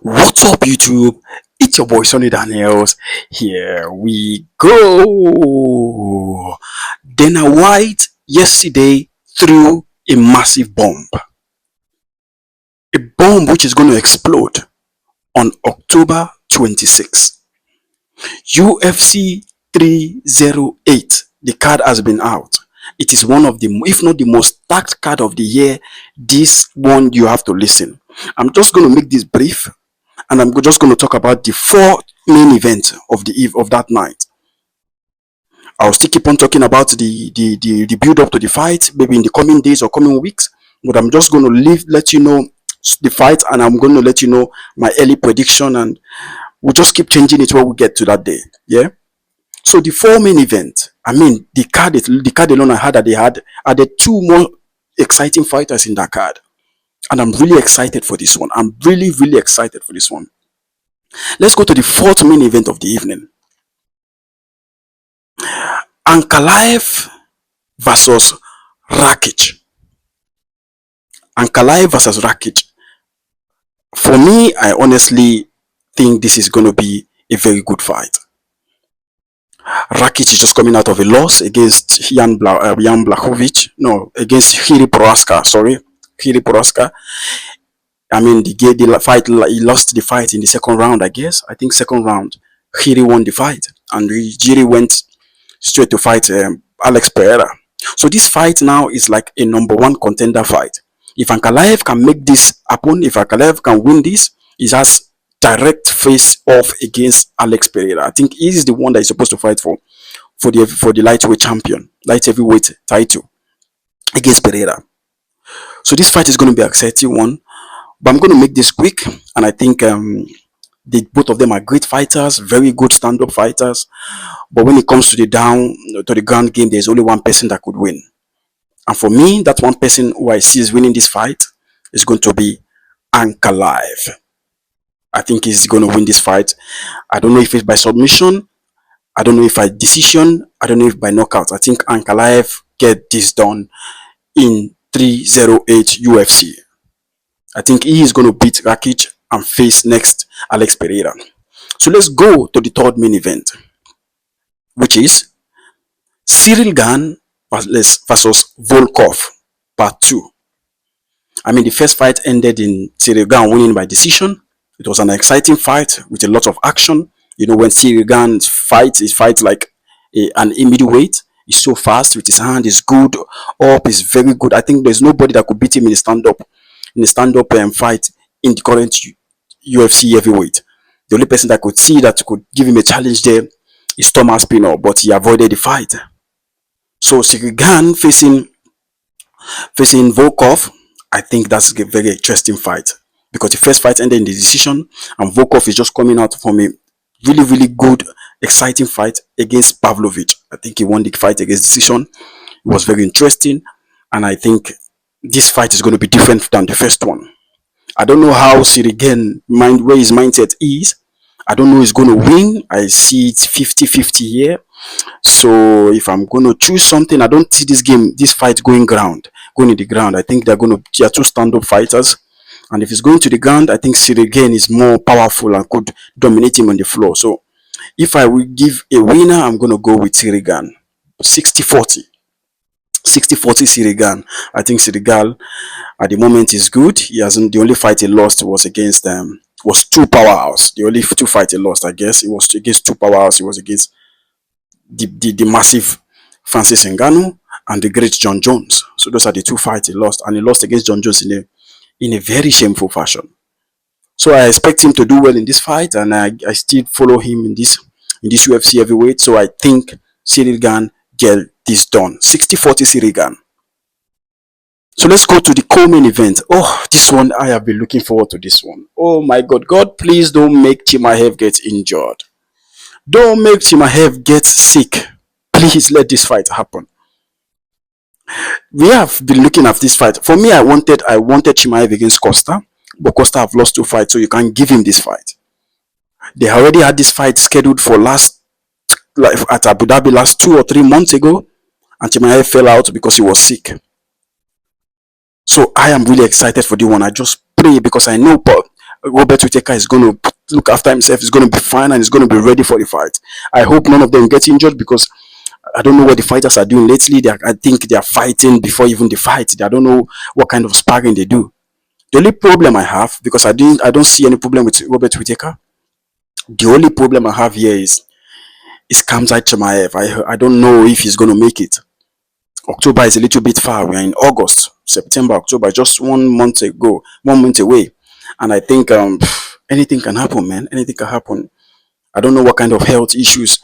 What's up, YouTube? It's your boy Sonny Daniels. Here we go. Dana White yesterday threw a massive bomb. A bomb which is going to explode on October 26th. UFC 308. The card has been out. It is one of the, if not the most stacked card of the year. This one you have to listen. I'm just going to make this brief, and I'm just going to talk about the four main events of the eve of that night. I'll still keep on talking about the build up to the fight, maybe in the coming days or coming weeks. But I'm just going to let you know the fight, and I'm going to let you know my early prediction, and we'll just keep changing it when we get to that day. Yeah. So the four main events, I mean, the card alone I had that they had added two more exciting fighters in that card. And I'm really excited for this one. I'm really excited for this one. Let's go to the fourth main event of the evening. Ankalaev versus Rakic. Ankalaev versus Rakic. For me, I honestly think this is going to be a very good fight. Rakic is just coming out of a loss against Jan Blachowicz. No, against Jiri Prochazka. Sorry, Jiri Prochazka. I mean, the fight, he lost the fight in the second round, I guess. I think second round, Jiri won the fight, and Jiri went straight to fight Alex Pereira. So this fight now is like a number one contender fight. If Ankalaev can make this happen, if Ankalaev can win this, he has direct face off against Alex Pereira. I think he is the one that is supposed to fight for the lightweight champion, light heavyweight title against Pereira. So this fight is going to be an exciting one. But I'm going to make this quick, and I think both of them are great fighters, very good stand-up fighters. But when it comes to the ground game, there's only one person that could win. And for me, that one person who I see is winning this fight is going to be Ankalaev. I think he's going to win this fight. I don't know if it's by submission. I don't know if by decision. I don't know if by knockout. I think Ankalaev get this done in 308 UFC. I think he is going to beat Rakic and face next Alex Pereira. So let's go to the third main event, which is Ciryl Gane versus Volkov part 2. I mean, the first fight ended in Ciryl Gane winning by decision. It was an exciting fight with a lot of action. You know, when Ciryl Gane fights like an middleweight. He's so fast with his hand. He's good up. He's very good. I think there's nobody that could beat him in the stand-up fight in the current UFC heavyweight. The only person that could give him a challenge there is Thomas Pino, but he avoided the fight. So Ciryl Gane facing Volkov, I think that's a very interesting fight, because the first fight ended in the decision, and Volkov is just coming out from a really good, exciting fight against Pavlovich. I think he won the fight against decision. It was very interesting, and I think this fight is going to be different than the first one. I don't know how Ciryl Gane where his mindset is. I don't know who's going to win. I see it's 50-50 here. So if I'm going to choose something, I don't see this fight going in the ground. I think they are two stand-up fighters. And if it's going to the ground, I think Ciryl Gane is more powerful and could dominate him on the floor. So if I will give a winner, I'm going to go with Ciryl Gane. 60-40. 60-40 Ciryl Gane. I think Ciryl Gane at the moment is good. The only fight he lost was against was two powerhouse. The only two fights he lost, I guess, it was against two powerhouse. It was against the massive Francis Ngannou and the great John Jones. So those are the two fights he lost, and he lost against John Jones in a very shameful fashion. So I expect him to do well in this fight, and I still follow him in this UFC heavyweight. So I think Ciryl Gane get this done. 60-40 Ciryl Gane. So let's go to the co-main event. Oh, this one, I have been looking forward to this one. Oh my God. God, please don't make Chimaev get injured. Don't make Chimaev get sick. Please let this fight happen. We have been looking at this fight. For me, I wanted Chimaev against Costa, but Costa have lost two fights, so you can't give him this fight. They already had this fight scheduled for at Abu Dhabi last 2 or 3 months ago, and Chimaev fell out because he was sick. So I am really excited for the one. I just pray, because I know Robert Whittaker is going to look after himself. He's going to be fine and he's going to be ready for the fight. I hope none of them get injured because I don't know what the fighters are doing lately. I think they are fighting before even the fight. I don't know what kind of sparring they do. The only problem I have, because I don't see any problem with Robert Whittaker. The only problem I have here is Kamzat Chimaev. I don't know if he's going to make it. October is a little bit far. We're in August, September, October, just 1 month ago, 1 month away. And I think anything can happen, man. Anything can happen. I don't know what kind of health issues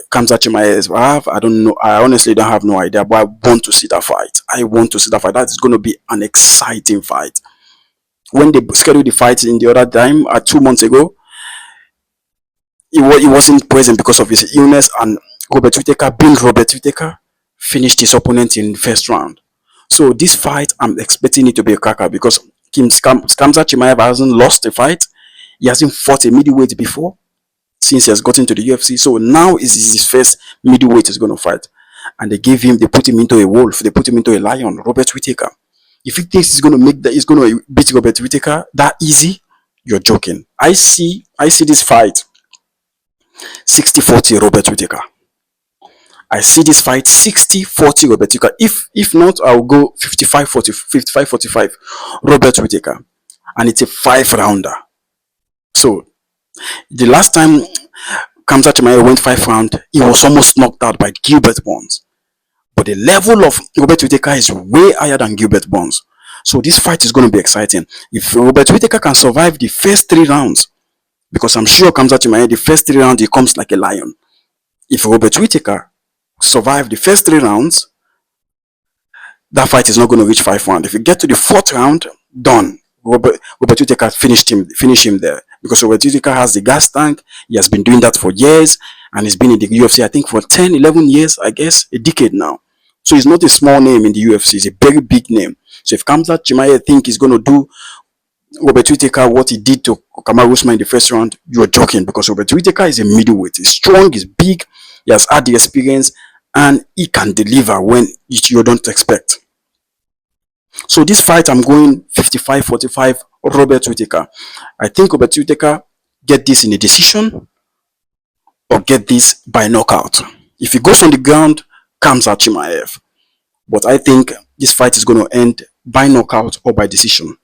Kamzat Chimaev have. I don't know. I honestly don't have no idea. But I want to see that fight. I want to see that fight. That is going to be an exciting fight. When they scheduled the fight in the other time, 2 months ago, he wasn't present because of his illness, and Robert Whittaker, being Robert Whittaker, finished his opponent in the first round. So this fight, I'm expecting it to be a cracker because Kamzat Chimaev hasn't lost a fight. He hasn't fought a middleweight before since he has gotten to the UFC. So now is his first middleweight he's going to fight. And they put him into a wolf. They put him into a lion, Robert Whittaker. If he thinks he's going to beat Robert Whittaker that easy, you're joking. I see this fight 60-40 Robert Whittaker. I see this fight 60-40 Robert Whittaker. If not, I'll go 55-40, 55-45 Robert Whittaker. And it's a 5-rounder. So the last time Kamzat Chimaev went 5 rounds, he was almost knocked out by Gilbert Burns. But the level of Robert Whittaker is way higher than Gilbert Burns. So this fight is going to be exciting. If Robert Whittaker can survive the first 3 rounds, because I'm sure Kamzat Chimaev, the first 3 rounds, he comes like a lion. If Robert Whittaker survive the first 3 rounds, that fight is not going to reach 5 rounds. If you get to the 4th round, done. Robert Whittaker finish him there, because Robert Whittaker has the gas tank. He has been doing that for years, and he's been in the UFC, I think, for 10-11 years, I guess, a decade now. So he's not a small name in the UFC. He's a very big name. So if Kamzat Chimaev think he's going to do Robert Whittaker what he did to Kamaru Usman in the first round, you're joking, because Robert Whittaker is a middleweight. He's strong, he's big, he has had the experience, and he can deliver when you don't expect. So this fight, I'm going 55-45 Robert Whittaker. I think Robert Whittaker get this in a decision or get this by knockout. If he goes on the ground, Kamzat Chimaev. But I think this fight is going to end by knockout or by decision,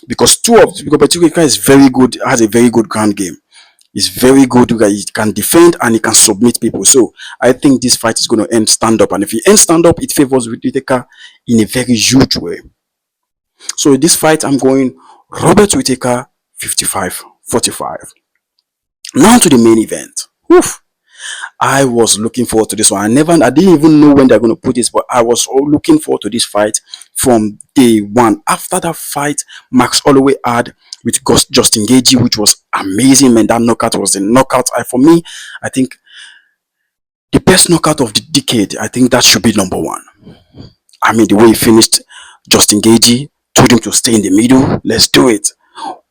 because Robert Whittaker is very good, has a very good ground game. He's very good. He can defend and he can submit people. So I think this fight is going to end stand up. And if he ends stand up, it favors Whittaker in a very huge way. So this fight, I'm going Robert Whittaker 55-45. Now to the main event. Oof. I was looking forward to this one. I didn't even know when they're going to put this, but I was looking forward to this fight from day one. After that fight Max Holloway had with Justin Gaethje, which was amazing, man. That knockout was the knockout. For me, I think the best knockout of the decade. I think that should be number one. I mean, the way he finished Justin Gaethje, told him to stay in the middle. Let's do it.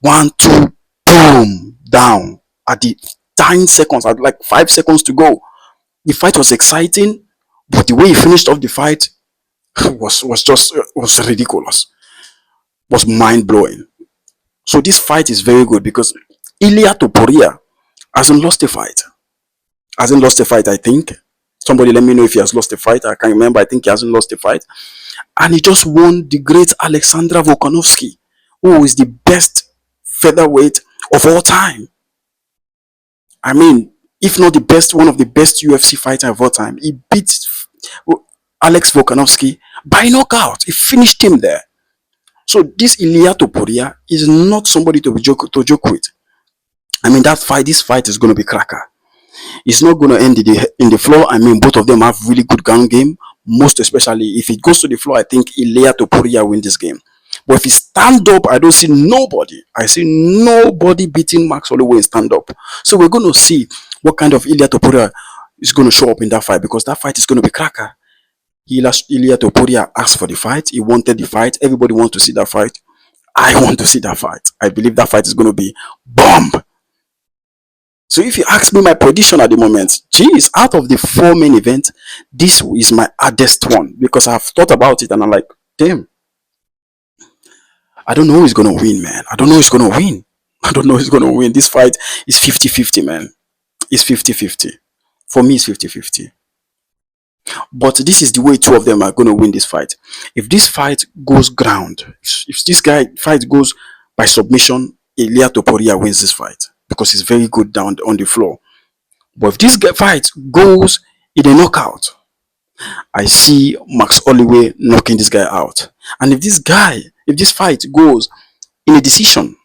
1, 2, boom, down at the 10 seconds, at like 5 seconds to go. The fight was exciting, but the way he finished off the fight was ridiculous. Was mind blowing. So this fight is very good because Ilia Topuria hasn't lost a fight. Hasn't lost a fight, I think. Somebody let me know if he has lost a fight. I can't remember. I think he hasn't lost a fight. And he just won the great Alexandra Volkanovski, who is the best featherweight of all time. I mean, if not the best, one of the best UFC fighters of all time. He beat Alex Volkanovski by knockout. He finished him there. So this Ilia Topuria is not somebody to joke with. I mean, this fight is going to be cracker. It's not going to end in the floor. I mean, both of them have really good ground game. Most especially if it goes to the floor, I think Ilia Topuria win this game. But if he stand up, I don't see nobody. I see nobody beating Max Holloway in stand up. So we're going to see what kind of Ilia Topuria is going to show up in that fight, because that fight is going to be cracker. Ilia Topuria asked for the fight. He wanted the fight. Everybody wants to see that fight. I want to see that fight. I believe that fight is going to be bomb. So if you ask me my prediction at the moment, geez, out of the 4 main events, this is my hardest one, because I've thought about it and I'm like, damn, I don't know who's going to win, man. I don't know who's going to win. I don't know who's going to win. This fight is 50-50, man. It's 50-50. For me, it's 50-50. But this is the way two of them are going to win this fight. If this fight goes ground, if this guy fight goes by submission, Ilia Topuria wins this fight because he's very good down on the floor. But if this fight goes in a knockout, I see Max Holloway knocking this guy out. And if this fight goes in a decision,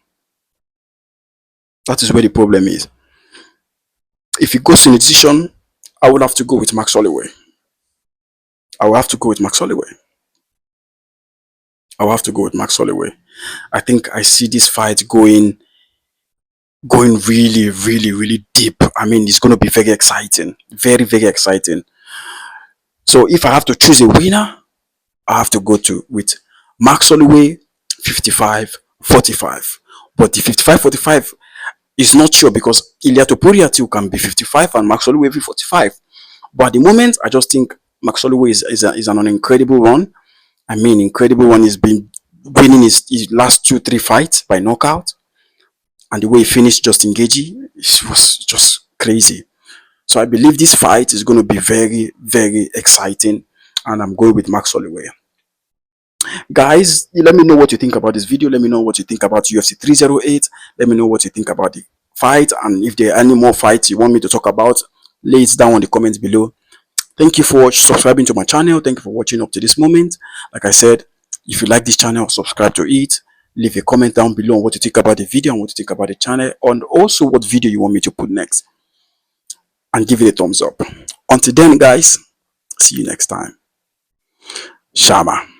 that is where the problem is. If it goes in a decision, I would have to go with Max Holloway. I will have to go with Max Holloway. I will have to go with Max Holloway. I think I see this fight going really, really, really deep. I mean, it's going to be very exciting. Very, very exciting. So if I have to choose a winner, I have to go with Max Holloway 55-45. But the 55-45 is not sure because Ilia Topuria too can be 55 and Max Holloway be 45. But at the moment, I just think Max Holloway is on an incredible run. I mean, incredible one. He's been winning his last 2-3 fights by knockout. And the way he finished Justin Gaethje, it was just crazy. So I believe this fight is going to be very, very exciting. And I'm going with Max Holloway. Guys, let me know what you think about this video. Let me know what you think about UFC 308. Let me know what you think about the fight. And if there are any more fights you want me to talk about, lay it down in the comments below. Thank you for subscribing to my channel. Thank you for watching up to this moment. Like I said, if you like this channel, subscribe to it. Leave a comment down below on what you think about the video and what you think about the channel, and also what video you want me to put next. And give it a thumbs up. Until then, guys, see you next time. Shama.